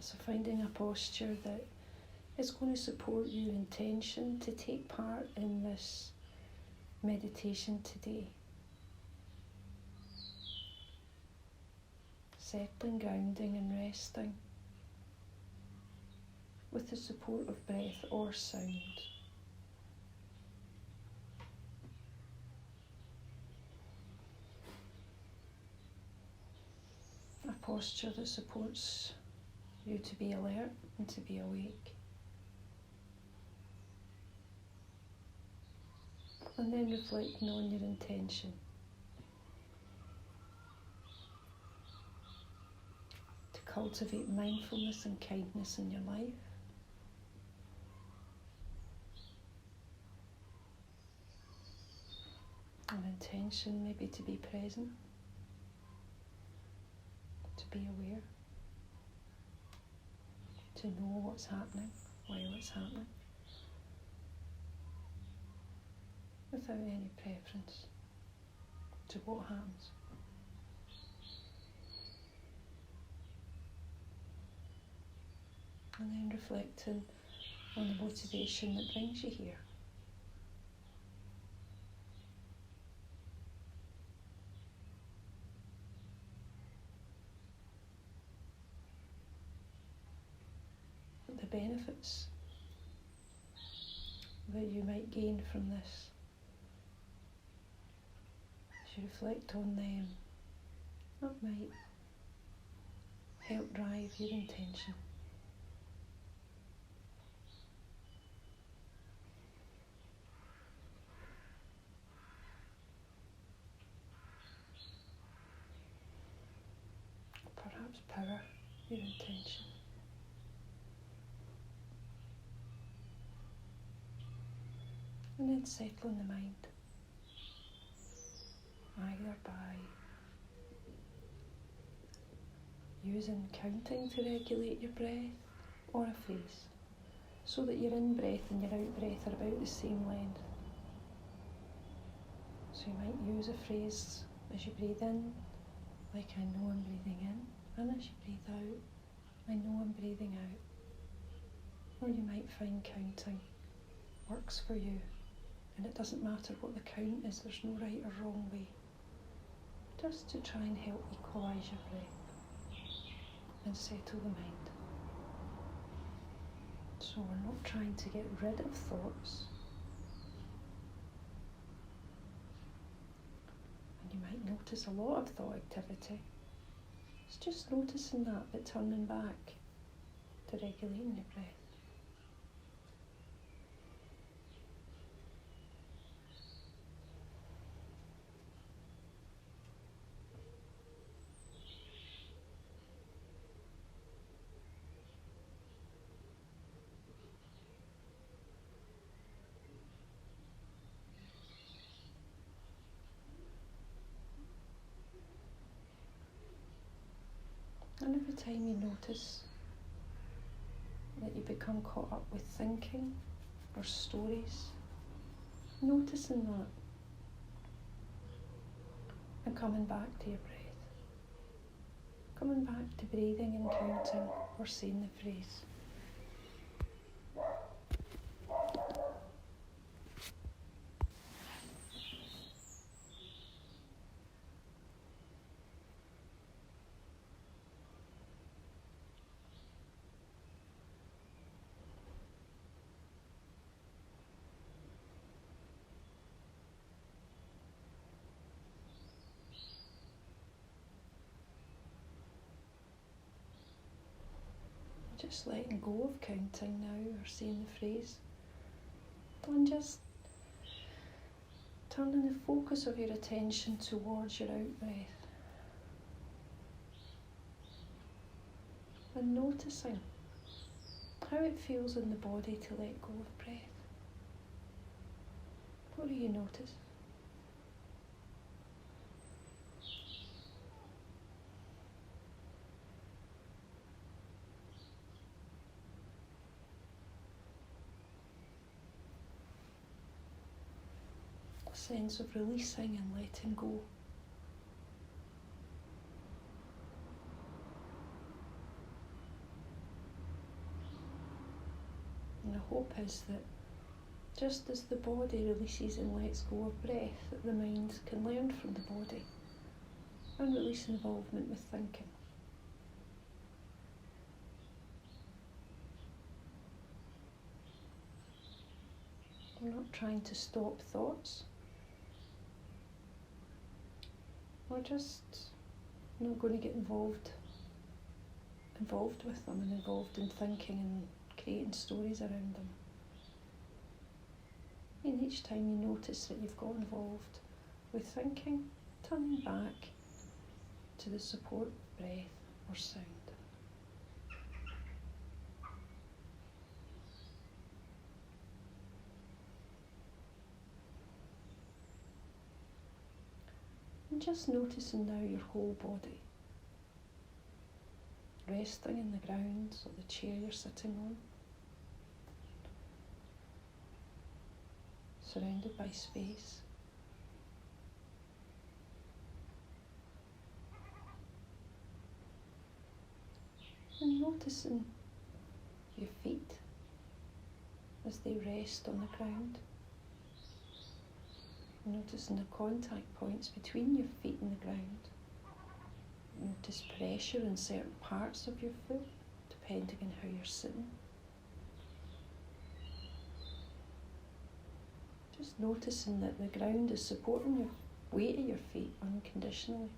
So finding a posture that is going to support your intention to take part in this meditation today. Settling, grounding and resting with the support of breath or sound. A posture that supports you to be alert and to be awake. And then reflecting on your intention. To cultivate mindfulness and kindness in your life. An intention maybe to be present, to be aware, to know what's happening while it's happening, without any preference to what happens. And then reflecting on the motivation that brings you here. The benefits that you might gain from this. As you reflect on them, that might help drive your intention. Perhaps power your intention. And then settling the mind, either by using counting to regulate your breath or a phrase, so that your in-breath and your out-breath are about the same length. So you might use a phrase as you breathe in, like I know I'm breathing in, and as you breathe out, I know I'm breathing out. Or you might find counting works for you. And it doesn't matter what the count is, there's no right or wrong way. Just to try and help equalise your breath and settle the mind. So we're not trying to get rid of thoughts. And you might notice a lot of thought activity. It's just noticing that, but turning back to regulating your breath. And every time you notice that you become caught up with thinking or stories, noticing that and coming back to your breath, coming back to breathing and counting or saying the phrase. Just letting go of counting now or saying the phrase, and just turning the focus of your attention towards your out-breath and noticing how it feels in the body to let go of breath. What do you notice? Sense of releasing and letting go. And the hope is that just as the body releases and lets go of breath, that the mind can learn from the body and release involvement with thinking. We're not trying to stop thoughts. We're just not going to get involved with them and involved in thinking and creating stories around them. And each time you notice that you've got involved with thinking, turning back to the support of breath or sound. And just noticing now your whole body, resting in the ground or the chair you're sitting on, surrounded by space. And noticing your feet as they rest on the ground. Noticing the contact points between your feet and the ground. Notice pressure in certain parts of your foot, depending on how you're sitting. Just noticing that the ground is supporting the weight of your feet unconditionally.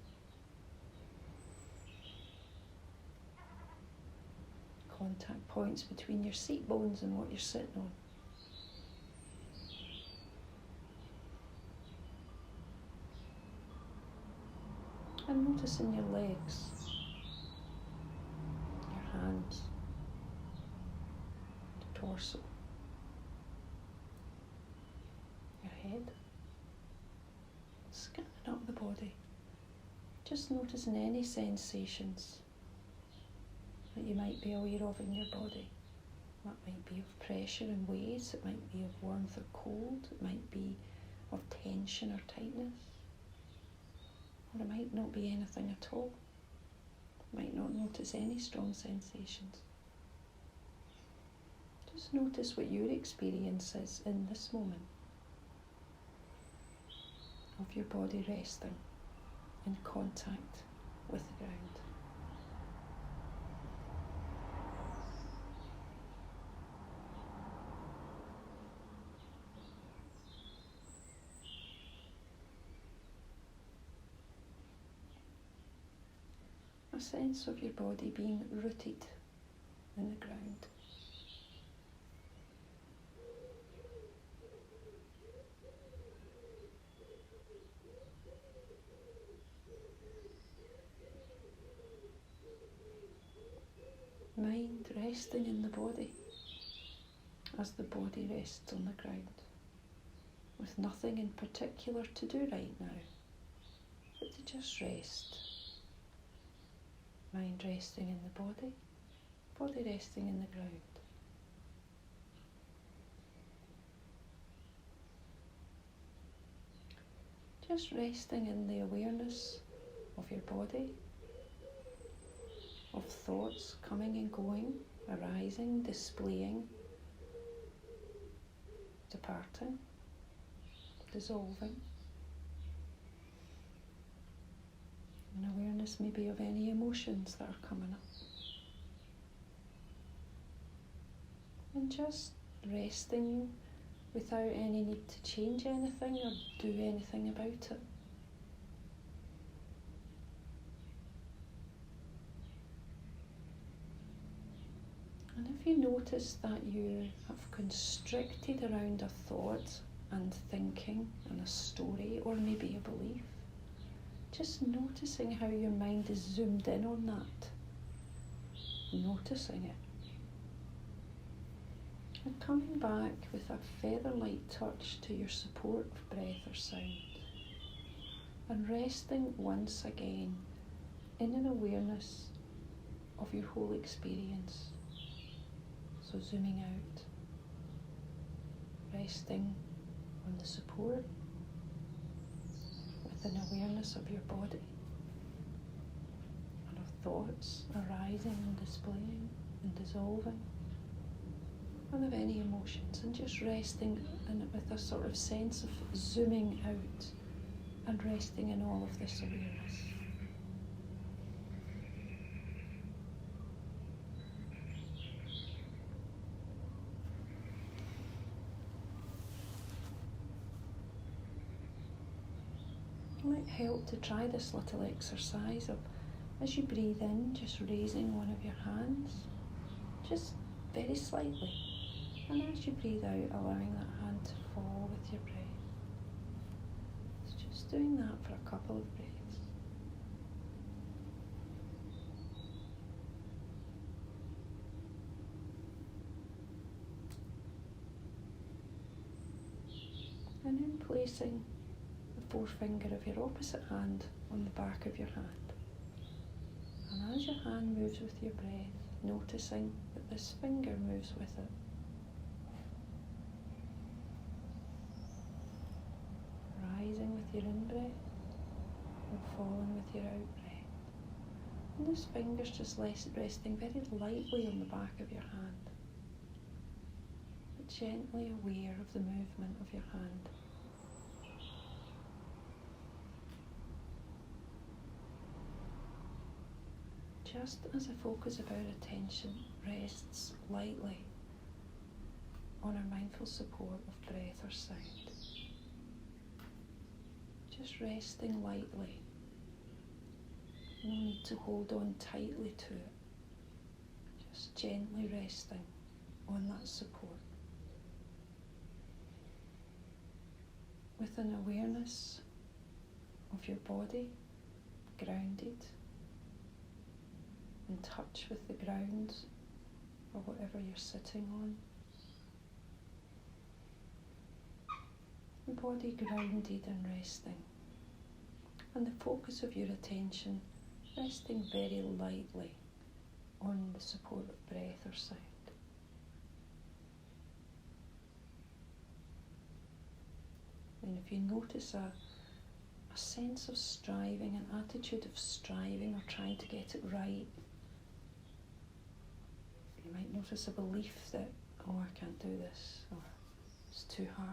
Contact points between your seat bones and what you're sitting on. And noticing your legs, your hands, the torso, your head, scanning up the body, just noticing any sensations that you might be aware of in your body. That might be of pressure and weight, it might be of warmth or cold, it might be of tension or tightness. Or it might not be anything at all. You might not notice any strong sensations. Just notice what your experience is in this moment of your body resting in contact with the ground. A sense of your body being rooted in the ground. Mind resting in the body as the body rests on the ground, with nothing in particular to do right now, but to just rest. Mind resting in the body resting in the ground. Just resting in the awareness of your body, of thoughts coming and going, arising, displaying, departing, dissolving. And awareness maybe of any emotions that are coming up. And just resting without any need to change anything or do anything about it. And if you notice that you have constricted around a thought and thinking and a story or maybe a belief, just noticing how your mind is zoomed in on that. Noticing it. And coming back with a feather-light touch to your support of breath or sound. And resting once again in an awareness of your whole experience. So zooming out. Resting on the support. With an awareness of your body and of thoughts arising and displaying and dissolving. and of any emotions, and just resting in it with a sort of sense of zooming out and resting in all of this awareness. It might help to try this little exercise of, as you breathe in, just raising one of your hands, just very slightly, and as you breathe out, allowing that hand to fall with your breath. It's just doing that for a couple of breaths. And then placing the forefinger of your opposite hand on the back of your hand. And as your hand moves with your breath, noticing that this finger moves with it. Rising with your in-breath and falling with your out-breath. And this finger's just resting very lightly on the back of your hand, but gently aware of the movement of your hand. Just as the focus of our attention rests lightly on our mindful support of breath or sound. Just resting lightly. No need to hold on tightly to it. Just gently resting on that support. With an awareness of your body grounded, in touch with the ground or whatever you're sitting on. The body grounded and resting. And the focus of your attention resting very lightly on the support of breath or sound. And if you notice a sense of striving, an attitude of striving or trying to get it right, you might notice a belief that, oh, I can't do this, or it's too hard.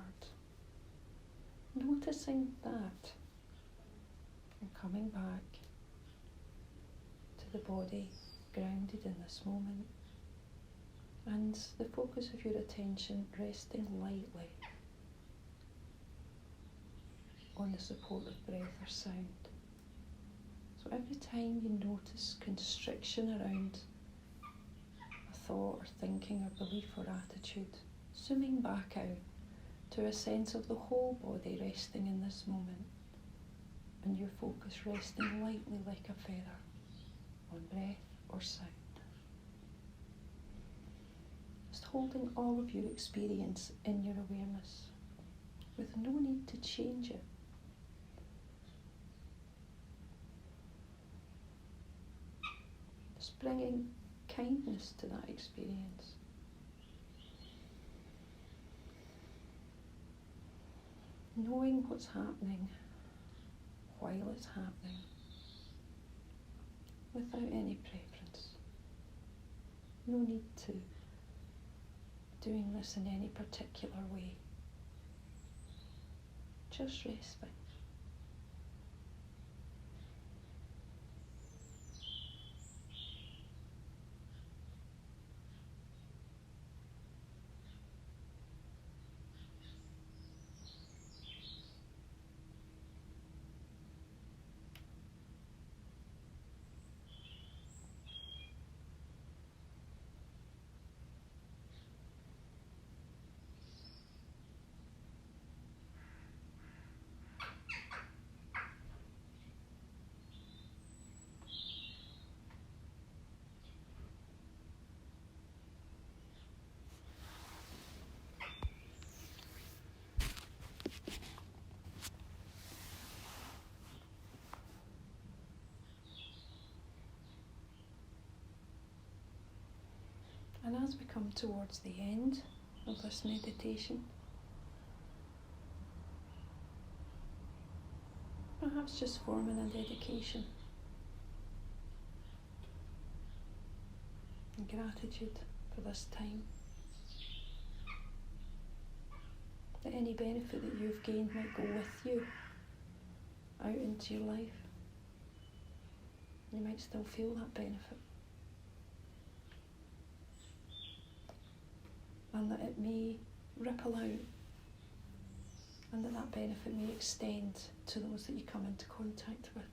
Noticing that and coming back to the body grounded in this moment, and the focus of your attention resting lightly on the support of breath or sound. So every time you notice constriction around a thought or thinking or belief or attitude, zooming back out to a sense of the whole body resting in this moment, and your focus resting lightly like a feather on breath or sound. Just holding all of your experience in your awareness with no need to change it. Just bringing kindness to that experience. Knowing what's happening while it's happening, without any preference. No need to doing this in any particular way. Just resting. And as we come towards the end of this meditation, perhaps just forming a dedication and gratitude for this time, that any benefit that you've gained might go with you out into your life. You might still feel that benefit. And that it may ripple out, and that benefit may extend to those that you come into contact with.